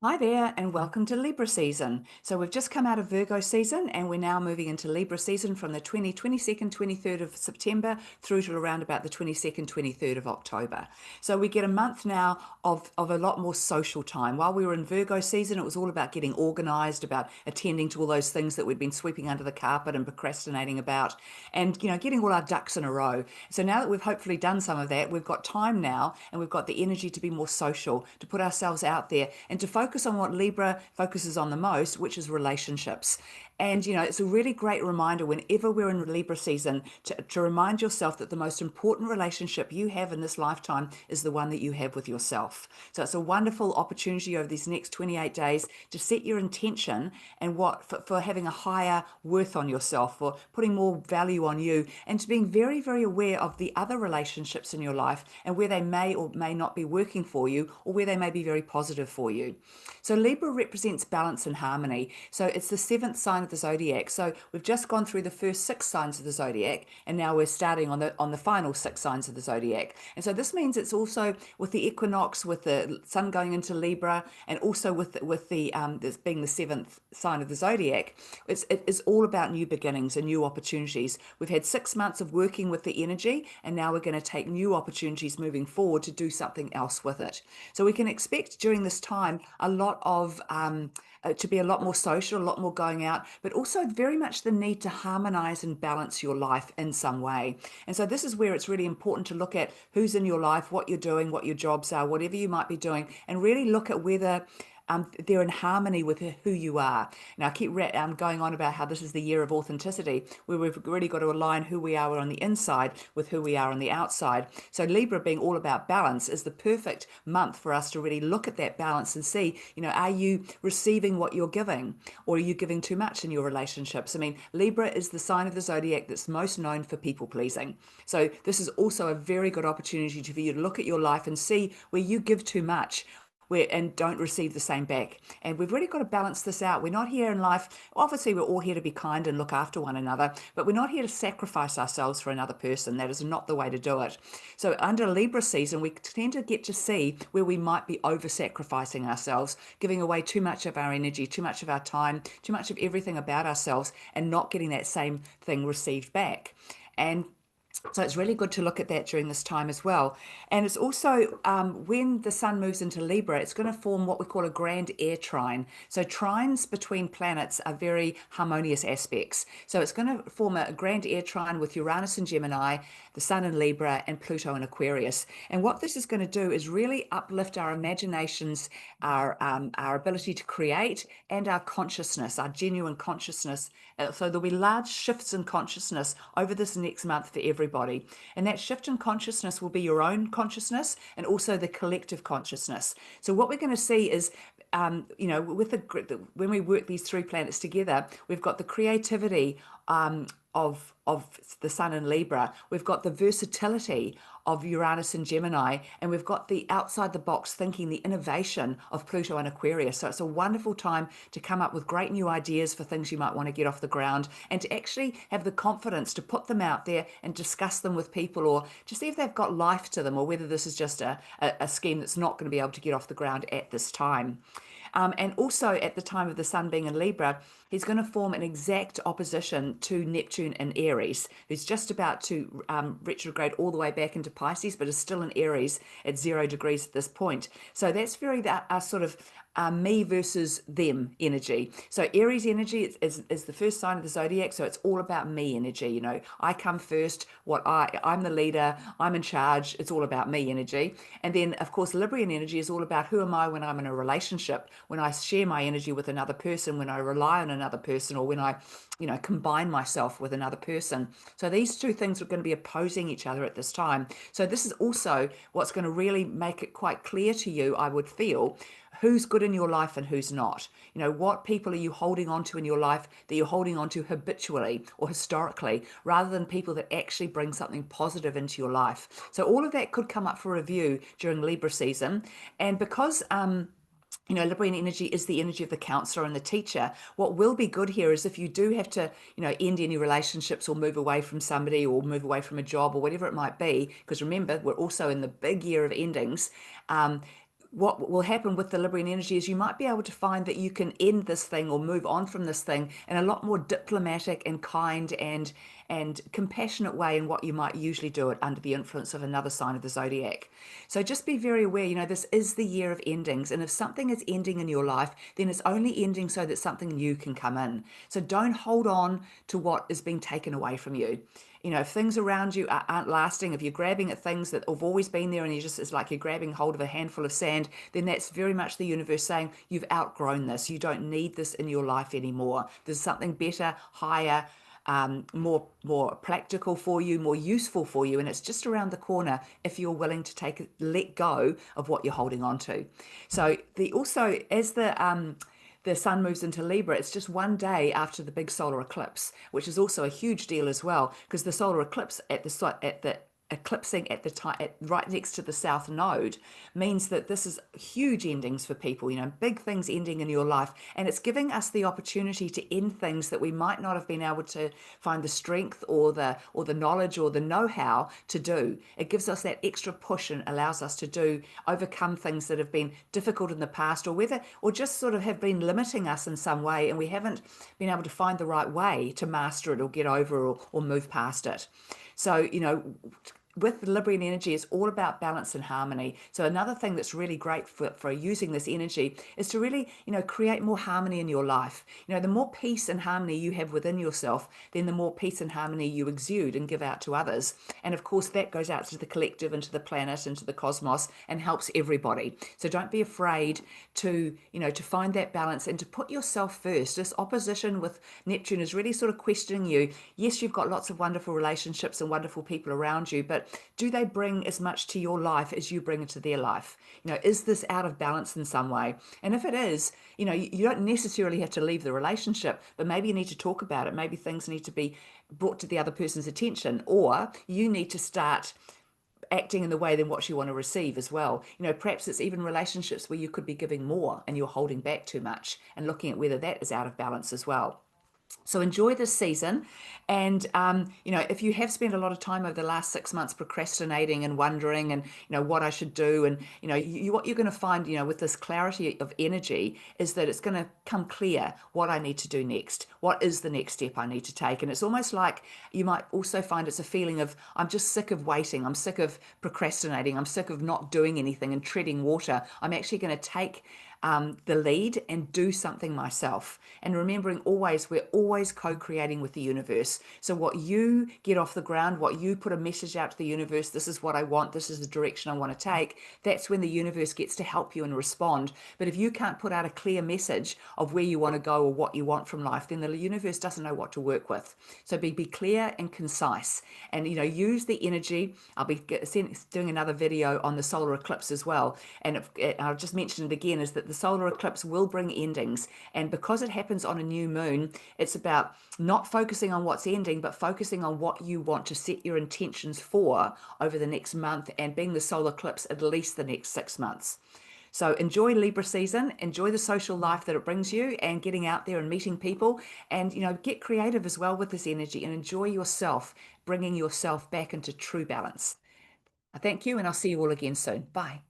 Hi there, and welcome to Libra season. So we've just come out of Virgo season, and we're now moving into Libra season from the 22nd, 23rd of September through to around about the 22nd, 23rd of October. So we get a month now of a lot more social time. While we were in Virgo season, it was all about getting organized, about attending to all those things that we'd been sweeping under the carpet and procrastinating about, and getting all our ducks in a row. So now that we've hopefully done some of that, we've got time now, and we've got the energy to be more social, to put ourselves out there, and to focus on what Libra focuses on the most, which is relationships. And, it's a really great reminder whenever we're in Libra season to remind yourself that the most important relationship you have in this lifetime is the one that you have with yourself. So it's a wonderful opportunity over these next 28 days to set your intention and for having a higher worth on yourself, for putting more value on you, and to being very, very aware of the other relationships in your life and where they may or may not be working for you, or where they may be very positive for you. So Libra represents balance and harmony. So it's the seventh sign of the zodiac. So we've just gone through the first six signs of the zodiac, and now we're starting on the final six signs of the zodiac. And so this means it's also with the equinox, with the sun going into Libra, and also with the this being the seventh sign of the zodiac. It is all about new beginnings and new opportunities. We've had 6 months of working with the energy, and now we're going to take new opportunities moving forward to do something else with it. So we can expect during this time a lot of to be a lot more social, a lot more going out, but also very much the need to harmonize and balance your life in some way. And so this is where it's really important to look at who's in your life, what you're doing, what your jobs are, whatever you might be doing, and really look at whether they're in harmony with who you are. Now, I keep going on about how this is the year of authenticity, where we've really got to align who we are on the inside with who we are on the outside. So Libra, being all about balance, is the perfect month for us to really look at that balance and see, are you receiving what you're giving, or are you giving too much in your relationships? I mean, Libra is the sign of the zodiac that's most known for people pleasing. So this is also a very good opportunity for you to look at your life and see where you give too much, and don't receive the same back. And we've really got to balance this out. We're not here in life, obviously we're all here to be kind and look after one another, but we're not here to sacrifice ourselves for another person. That is not the way to do it. So under Libra season, we tend to get to see where we might be over-sacrificing ourselves, giving away too much of our energy, too much of our time, too much of everything about ourselves, and not getting that same thing received back. And so it's really good to look at that during this time as well. And it's also when the sun moves into Libra, it's going to form what we call a grand air trine. So trines between planets are very harmonious aspects. So it's going to form a grand air trine with Uranus in Gemini, the sun in Libra, and Pluto in Aquarius. And what this is going to do is really uplift our imaginations, our ability to create, and our consciousness, our genuine consciousness. So there'll be large shifts in consciousness over this next month for everybody. And that shift in consciousness will be your own consciousness and also the collective consciousness. So what we're going to see is, with when we work these three planets together, we've got the creativity of the sun in Libra, we've got the versatility of Uranus and Gemini, and we've got the outside the box thinking, the innovation of Pluto and Aquarius. So it's a wonderful time to come up with great new ideas for things you might want to get off the ground, and to actually have the confidence to put them out there and discuss them with people, or to see if they've got life to them, or whether this is just a scheme that's not going to be able to get off the ground at this time. And also at the time of the sun being in Libra, he's going to form an exact opposition to Neptune in Aries, who's just about to retrograde all the way back into Pisces, but is still in Aries at 0 degrees at this point. So that's very sort of me versus them energy. So Aries energy is the first sign of the zodiac. So it's all about me energy. I come first. I'm the leader. I'm in charge. It's all about me energy. And then of course Librian energy is all about who am I when I'm in a relationship, when I share my energy with another person, when I rely on another person, or when I combine myself with another person. So these two things are going to be opposing each other at this time. So this is also what's going to really make it quite clear to you, I would feel, who's good in your life and who's not. What people are you holding on to in your life that you're holding on to habitually or historically, rather than people that actually bring something positive into your life. So all of that could come up for review during Libra season. And because Librian energy is the energy of the counselor and the teacher. What will be good here is if you do have to, end any relationships, or move away from somebody, or move away from a job, or whatever it might be, because remember, we're also in the big year of endings. what will happen with the Libran energy is you might be able to find that you can end this thing or move on from this thing in a lot more diplomatic and kind and compassionate way in what you might usually do it under the influence of another sign of the zodiac. So just be very aware, this is the year of endings. And if something is ending in your life, then it's only ending so that something new can come in. So don't hold on to what is being taken away from you. If things around you aren't lasting, if you're grabbing at things that have always been there and it's like you're grabbing hold of a handful of sand, then that's very much the universe saying you've outgrown this. You don't need this in your life anymore. There's something better, higher, more practical for you, more useful for you, and it's just around the corner if you're willing to let go of what you're holding on to. So also as the sun moves into Libra, it's just one day after the big solar eclipse, which is also a huge deal as well, because the solar eclipse at the eclipsing at the time right next to the south node means that this is huge endings for people, big things ending in your life, and it's giving us the opportunity to end things that we might not have been able to find the strength or the knowledge or the know-how to do. It gives us that extra push and allows us to overcome things that have been difficult in the past, or just sort of have been limiting us in some way, and we haven't been able to find the right way to master it or get over or move past it. So, with Libran energy, it's all about balance and harmony. So another thing that's really great for using this energy is to really, create more harmony in your life. The more peace and harmony you have within yourself, then the more peace and harmony you exude and give out to others. And of course, that goes out to the collective and to the planet and to the cosmos and helps everybody. So don't be afraid to find that balance and to put yourself first. This opposition with Neptune is really sort of questioning you. Yes, you've got lots of wonderful relationships and wonderful people around you, but do they bring as much to your life as you bring into their life? Is this out of balance in some way? And if it is, you don't necessarily have to leave the relationship, but maybe you need to talk about it. Maybe things need to be brought to the other person's attention, or you need to start acting in the way than what you want to receive as well. Perhaps it's even relationships where you could be giving more and you're holding back too much, and looking at whether that is out of balance as well. So enjoy this season. And, if you have spent a lot of time over the last 6 months procrastinating and wondering and, what I should do, and, what you're going to find, with this clarity of energy is that it's going to come clear what I need to do next. What is the next step I need to take? And it's almost like you might also find it's a feeling of, I'm just sick of waiting. I'm sick of procrastinating. I'm sick of not doing anything and treading water. I'm actually going to take the lead and do something myself. And remembering always, we're always co-creating with the universe. So what you get off the ground, what you put a message out to the universe, this is what I want, this is the direction I want to take, that's when the universe gets to help you and respond. But if you can't put out a clear message of where you want to go or what you want from life, then the universe doesn't know what to work with. So be clear and concise, and use the energy. I'll be doing another video on the solar eclipse as well, and I'll just mention it again, is that the solar eclipse will bring endings, and because it happens on a new moon, it's about not focusing on what's ending, but focusing on what you want to set your intentions for over the next month, and being the solar eclipse at least the next 6 months. So enjoy Libra season, enjoy the social life that it brings you, and getting out there and meeting people, and get creative as well with this energy, and enjoy yourself, bringing yourself back into true balance. I thank you, and I'll see you all again soon. Bye.